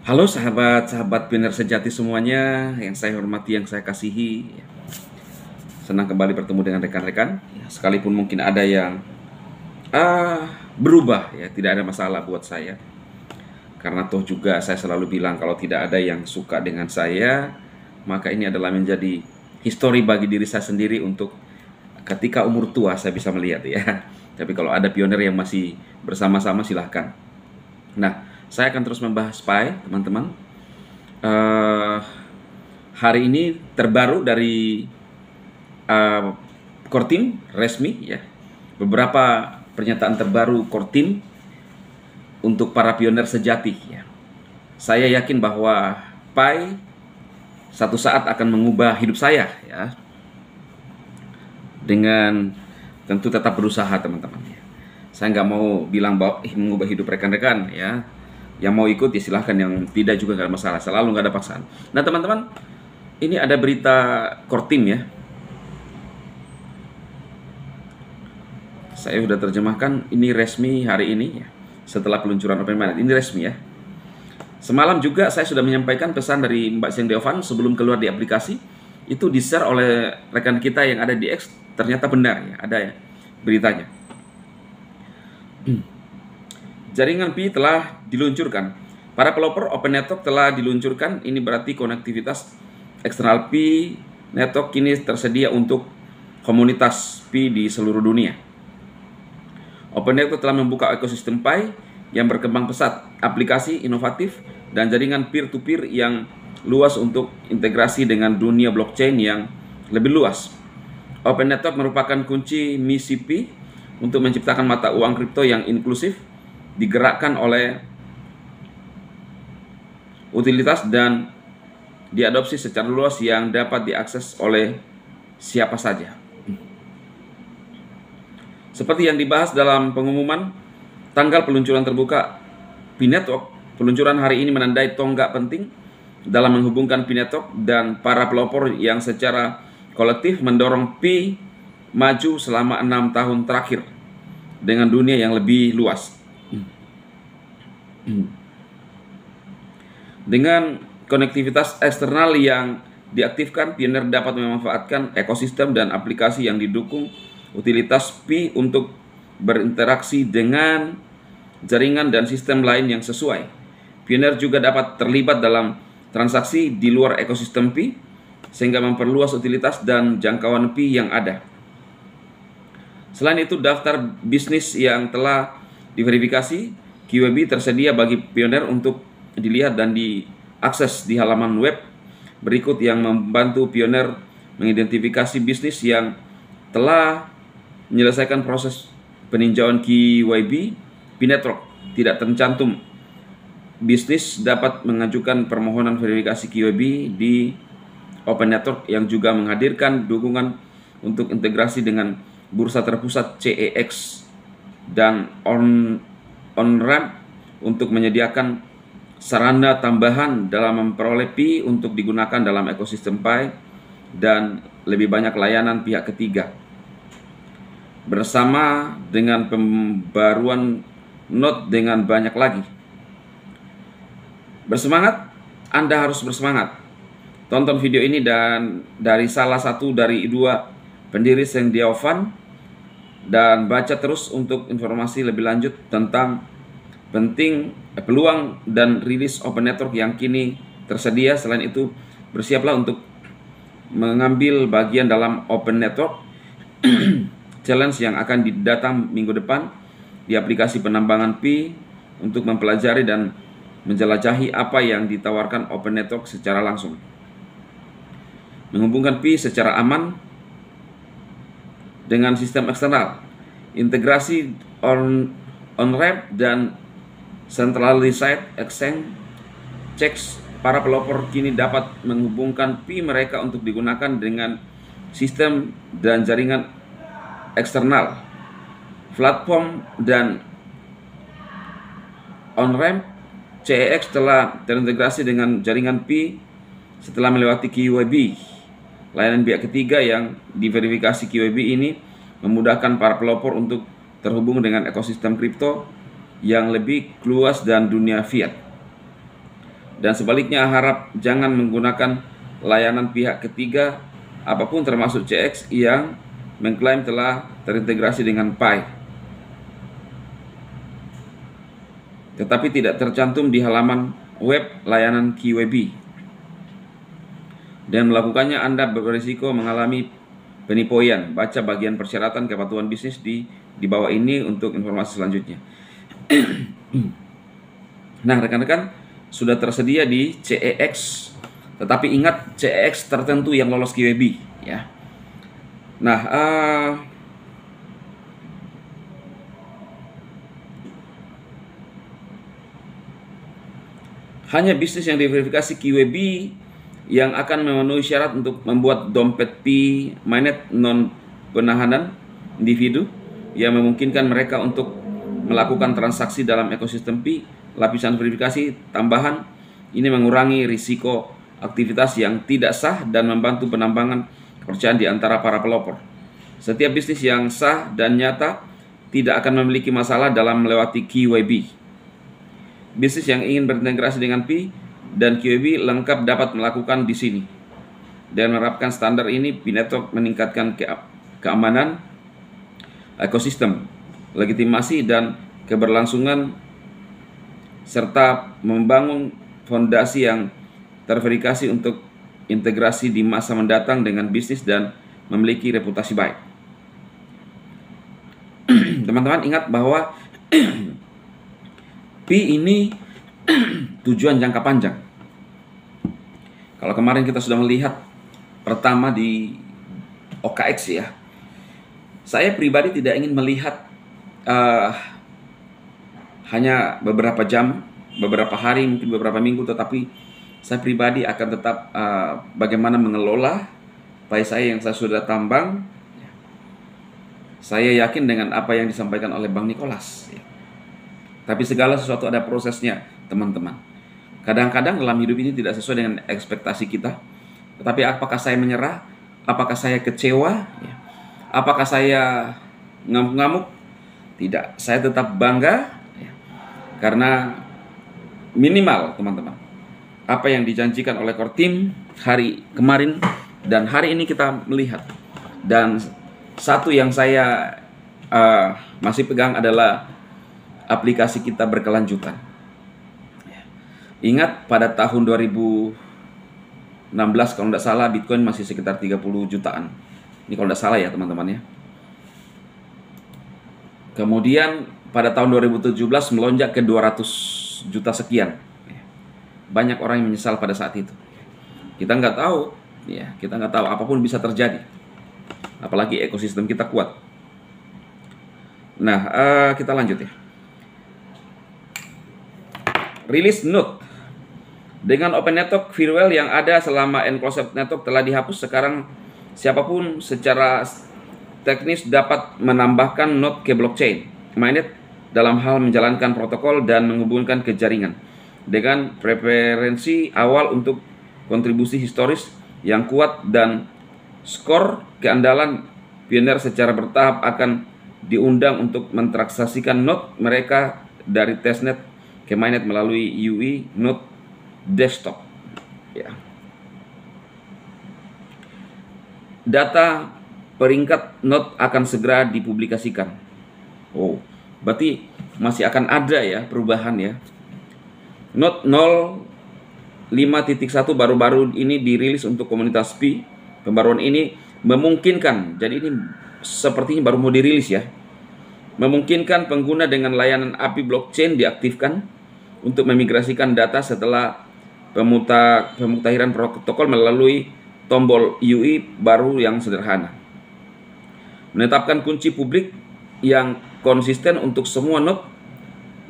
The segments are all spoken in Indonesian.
Halo sahabat-sahabat Pioner sejati semuanya yang saya hormati, yang saya kasihi. Senang kembali bertemu dengan rekan-rekan. Sekalipun mungkin ada yang berubah, ya tidak ada masalah buat saya. Karena toh juga saya selalu bilang kalau tidak ada yang suka dengan saya, maka ini adalah menjadi histori bagi diri saya sendiri untuk ketika umur tua saya bisa melihat ya. Tapi kalau ada pioner yang masih bersama-sama silahkan. Nah, saya akan terus membahas Pi, teman-teman. Eh, Hari ini terbaru dari Kortim resmi ya. Beberapa pernyataan terbaru Kortim untuk para pioner sejati ya. Saya yakin bahwa Pi satu saat akan mengubah hidup saya ya. Dengan tentu tetap berusaha, teman-teman ya. Saya nggak mau bilang bahwa mengubah hidup rekan-rekan ya. Yang mau ikut ya silahkan, yang tidak juga nggak ada masalah. Selalu nggak ada paksaan. Nah teman-teman, ini ada berita Kortim ya. Saya sudah terjemahkan, ini resmi hari ini ya. Setelah peluncuran Open Minded, ini resmi ya. Semalam juga saya sudah menyampaikan pesan dari Mbak Seng Deovan sebelum keluar di aplikasi. Itu di-share oleh rekan kita yang ada di X. Ternyata benar ya, ada ya beritanya. Jaringan Pi telah diluncurkan. Para pelopor Open Network telah diluncurkan. Ini berarti konektivitas eksternal Pi Network kini tersedia untuk komunitas Pi di seluruh dunia. Open Network telah membuka ekosistem Pi yang berkembang pesat, aplikasi inovatif, dan jaringan peer-to-peer yang luas untuk integrasi dengan dunia blockchain yang lebih luas. Open Network merupakan kunci misi Pi untuk menciptakan mata uang kripto yang inklusif, digerakkan oleh utilitas dan diadopsi secara luas yang dapat diakses oleh siapa saja. Seperti yang dibahas dalam pengumuman tanggal peluncuran terbuka Pi Network, peluncuran hari ini menandai tonggak penting dalam menghubungkan Pi Network dan para pelopor yang secara kolektif mendorong Pi maju selama 6 tahun terakhir dengan dunia yang lebih luas. Dengan konektivitas eksternal yang diaktifkan, pioner dapat memanfaatkan ekosistem dan aplikasi yang didukung utilitas Pi untuk berinteraksi dengan jaringan dan sistem lain yang sesuai. Pioner juga dapat terlibat dalam transaksi di luar ekosistem Pi, sehingga memperluas utilitas dan jangkauan Pi yang ada. Selain itu, daftar bisnis yang telah diverifikasi QWB tersedia bagi pioner untuk dilihat dan diakses di halaman web berikut yang membantu pioner mengidentifikasi bisnis yang telah menyelesaikan proses peninjauan QWB. Pi Network tidak tercantum bisnis dapat mengajukan permohonan verifikasi QWB di Open Network yang juga menghadirkan dukungan untuk integrasi dengan bursa terpusat CEX dan on-ramp untuk menyediakan sarana tambahan dalam memperoleh Pi untuk digunakan dalam ekosistem Pi dan lebih banyak layanan pihak ketiga. Bersama dengan pembaruan node dengan banyak lagi. Bersemangat, Anda harus bersemangat. Tonton video ini dan dari salah satu dari dua pendiri Seng Deovan dan baca terus untuk informasi lebih lanjut tentang penting peluang dan rilis Open Network yang kini tersedia. Selain itu, bersiaplah untuk mengambil bagian dalam Open Network Challenge yang akan datang minggu depan di aplikasi penambangan Pi untuk mempelajari dan menjelajahi apa yang ditawarkan Open Network secara langsung. Menghubungkan Pi secara aman dengan sistem eksternal, integrasi on-ramp dan centralized exchange checks. Para pelopor kini dapat menghubungkan Pi mereka untuk digunakan dengan sistem dan jaringan eksternal, platform dan on-ramp. CEX telah terintegrasi dengan jaringan Pi setelah melewati QWB. Layanan pihak ketiga yang diverifikasi QWB ini memudahkan para pelopor untuk terhubung dengan ekosistem kripto yang lebih luas dan dunia fiat. Dan sebaliknya harap jangan menggunakan layanan pihak ketiga apapun termasuk CX yang mengklaim telah terintegrasi dengan Pi, tetapi tidak tercantum di halaman web layanan QWB. Dan melakukannya Anda berisiko mengalami penipuan. Baca bagian persyaratan kepatuhan bisnis di bawah ini untuk informasi selanjutnya. Nah, rekan-rekan, sudah tersedia di CEX, tetapi ingat CEX tertentu yang lolos QWB ya. Nah, hanya bisnis yang diverifikasi QWB yang akan memenuhi syarat untuk membuat dompet Pi mainnet non penahanan individu yang memungkinkan mereka untuk melakukan transaksi dalam ekosistem Pi. Lapisan verifikasi tambahan ini mengurangi risiko aktivitas yang tidak sah dan membantu penambangan kepercayaan di antara para pelopor. Setiap bisnis yang sah dan nyata tidak akan memiliki masalah dalam melewati QWB. Bisnis yang ingin berintegrasi dengan Pi dan QWB lengkap dapat melakukan di sini. Dan menerapkan standar ini, Pi Network meningkatkan keamanan ekosistem, legitimasi dan keberlangsungan, serta membangun fondasi yang terverifikasi untuk integrasi di masa mendatang dengan bisnis dan memiliki reputasi baik. Teman-teman ingat bahwa Pi ini tujuan jangka panjang. Kalau kemarin kita sudah melihat pertama di OKX ya, saya pribadi tidak ingin melihat hanya beberapa jam, beberapa hari, mungkin beberapa minggu, tetapi saya pribadi akan tetap bagaimana mengelola Pi saya yang saya sudah tambang. Saya yakin dengan apa yang disampaikan oleh Bang Nicholas ya. Tapi segala sesuatu ada prosesnya, teman-teman. Kadang-kadang dalam hidup ini tidak sesuai dengan ekspektasi kita. Tetapi apakah saya menyerah? Apakah saya kecewa? Ya. Apakah saya ngamuk-ngamuk? Tidak, saya tetap bangga ya. Karena minimal, teman-teman, apa yang dijanjikan oleh core team hari kemarin dan hari ini kita melihat. Dan satu yang saya masih pegang adalah aplikasi kita berkelanjutan. Ingat pada tahun 2016 kalau tidak salah Bitcoin masih sekitar 30 jutaan. Ini kalau tidak salah ya teman-teman ya. Kemudian pada tahun 2017 melonjak ke 200 juta sekian. Banyak orang yang menyesal pada saat itu. Kita nggak tahu, ya kita nggak tahu, apapun bisa terjadi. Apalagi ekosistem kita kuat. Nah, kita lanjut ya. Rilis Node. Dengan Open Network firewall yang ada selama Enclosed Network telah dihapus, sekarang siapapun secara teknis dapat menambahkan node ke blockchain mainnet dalam hal menjalankan protokol dan menghubungkan ke jaringan. Dengan preferensi awal untuk kontribusi historis yang kuat dan skor keandalan, pioneer secara bertahap akan diundang untuk mentransaksikan node mereka dari testnet ke mainnet melalui UE Node Desktop. Ya. Data peringkat node akan segera dipublikasikan. Oh, berarti masih akan ada ya perubahan ya. Node 0.5.1 baru-baru ini dirilis untuk komunitas Pi. Pembaruan ini memungkinkan, jadi ini sepertinya baru mau dirilis ya, memungkinkan pengguna dengan layanan API blockchain diaktifkan untuk memigrasikan data setelah pemutahiran protokol melalui tombol UE baru yang sederhana. Menetapkan kunci publik yang konsisten untuk semua node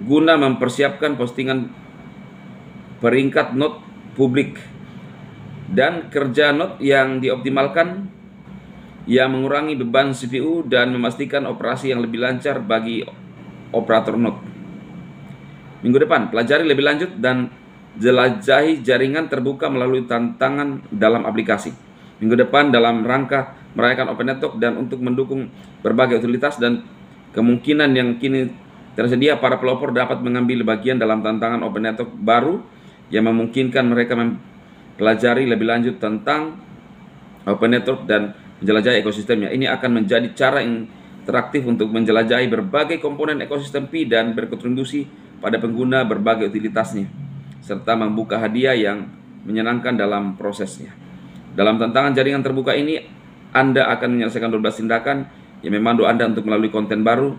guna mempersiapkan postingan peringkat node publik dan kerja node yang dioptimalkan yang mengurangi beban CPU dan memastikan operasi yang lebih lancar bagi operator node. Minggu depan pelajari lebih lanjut dan jelajahi jaringan terbuka melalui tantangan dalam aplikasi. Minggu depan dalam rangka merayakan Open Network dan untuk mendukung berbagai utilitas dan kemungkinan yang kini tersedia, para pelopor dapat mengambil bagian dalam tantangan Open Network baru yang memungkinkan mereka mempelajari lebih lanjut tentang open network dan menjelajahi ekosistemnya. Ini akan menjadi cara interaktif untuk menjelajahi berbagai komponen ekosistem Pi dan berkontribusi pada pengguna berbagai utilitasnya, serta membuka hadiah yang menyenangkan dalam prosesnya. Dalam tantangan jaringan terbuka ini, Anda akan menyelesaikan 12 tindakan yang memandu Anda untuk melalui konten baru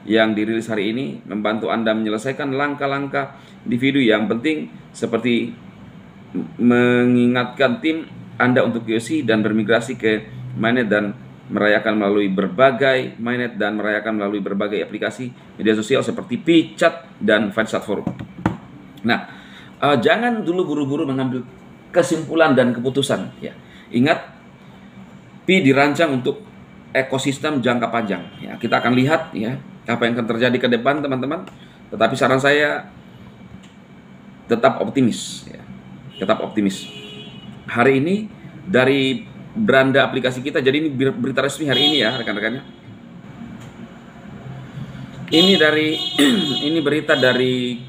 yang dirilis hari ini, membantu Anda menyelesaikan langkah-langkah individu yang penting seperti mengingatkan tim Anda untuk POC dan bermigrasi ke mainnet dan merayakan melalui berbagai aplikasi media sosial seperti Pi, Chat, dan Fansat Forum. Nah, jangan dulu buru-buru mengambil kesimpulan dan keputusan. Ya, ingat, Pi dirancang untuk ekosistem jangka panjang. Ya, kita akan lihat ya apa yang akan terjadi ke depan, teman-teman. Tetapi saran saya tetap optimis. Ya, tetap optimis. Hari ini dari beranda aplikasi kita, jadi ini berita resmi hari ini ya rekan-rekannya. Ini dari ini berita dari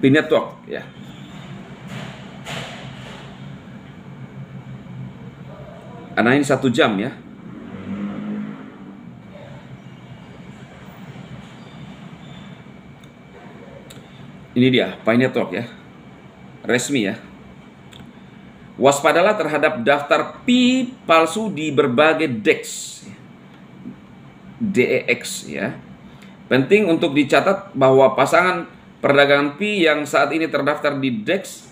Pi Network ya. Karena ini 1 jam ya. Ini dia Pi Network ya. Resmi ya. Waspadalah terhadap daftar Pi palsu di berbagai DEX. DEX ya. Penting untuk dicatat bahwa pasangan perdagangan Pi yang saat ini terdaftar di DEX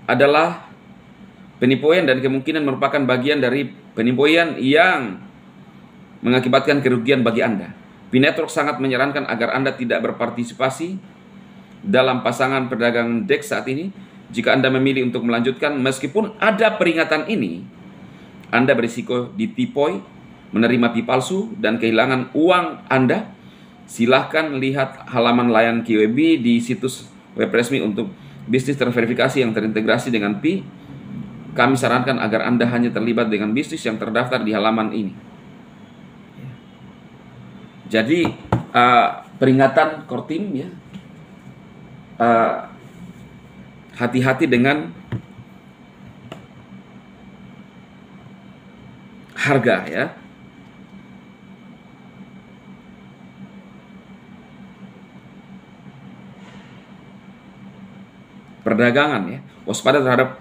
adalah penipuan dan kemungkinan merupakan bagian dari penipuan yang mengakibatkan kerugian bagi Anda. Pi Network sangat menyarankan agar Anda tidak berpartisipasi dalam pasangan perdagangan DEX saat ini. Jika Anda memilih untuk melanjutkan, meskipun ada peringatan ini, Anda berisiko ditipoi, menerima Pi palsu, dan kehilangan uang Anda. Silahkan lihat halaman layanan QWB di situs web resmi untuk bisnis terverifikasi yang terintegrasi dengan Pi. Kami sarankan agar Anda hanya terlibat dengan bisnis yang terdaftar di halaman ini. Jadi, peringatan Kortim ya. Hati-hati dengan harga ya. Perdagangan ya. Waspada terhadap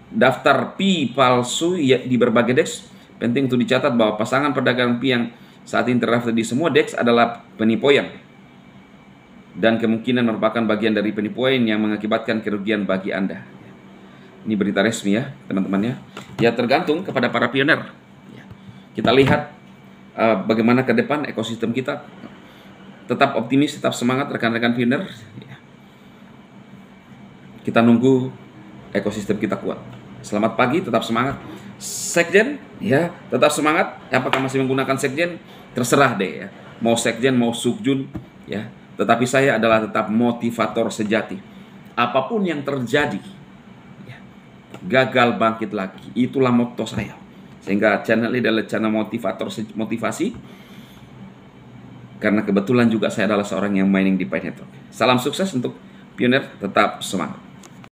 daftar Pi palsu ya, di berbagai DEX. Penting untuk dicatat bahwa pasangan perdagangan Pi yang saat ini terdaftar di semua DEX adalah penipuan dan kemungkinan merupakan bagian dari penipuan yang mengakibatkan kerugian bagi Anda. Ini berita resmi ya teman-teman ya. Ya tergantung kepada para pioner. Kita lihat bagaimana ke depan ekosistem kita. Tetap optimis, tetap semangat rekan-rekan pioner. Kita nunggu ekosistem kita kuat. Selamat pagi, tetap semangat. Sekjen ya, tetap semangat. Apakah masih menggunakan sekjen? Terserah deh ya. Mau sekjen, mau sukjun ya. Tetapi saya adalah tetap motivator sejati. Apapun yang terjadi, ya, gagal bangkit lagi. Itulah motto saya. Sehingga channel ini adalah channel motivasi. Karena kebetulan juga saya adalah seorang yang mining di Pi Network. Salam sukses untuk pioner, tetap semangat.